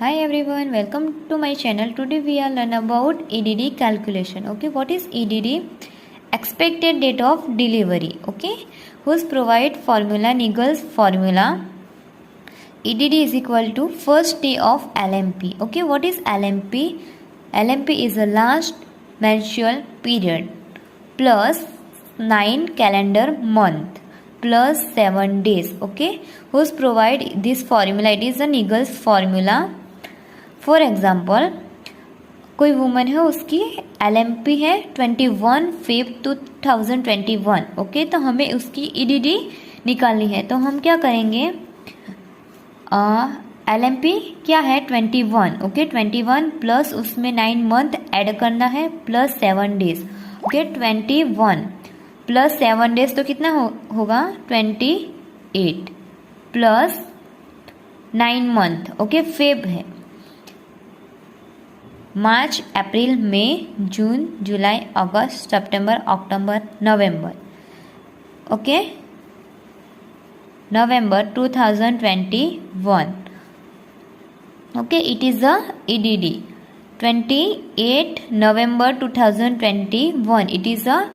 Hi everyone, welcome to my channel. Today we are learn about EDD calculation. Okay, what is EDD? Expected date of delivery. Okay, whose provide formula Niggle's formula. EDD is equal to first day of LMP. Okay, what is LMP? LMP is the last menstrual period plus 9 calendar month plus 7 days. Okay, whose provide this formula? It is the Niggle's formula. For example कोई woman है, उसकी LMP है 21 Feb 2021. Okay, तो हमें उसकी EDD निकालनी है. तो हम क्या करेंगे, LMP क्या है 21. ओके, 21 प्लस उसमें 9 मंथ ऐड करना है plus 7 days. Okay, 21 plus 7 days तो कितना होगा 28 प्लस 9 मंथ. ओके, फेब है March, April, May, June, July, August, September, October, November. Okay, November 2021. Okay, it is the EDD 28 November 2021. It is the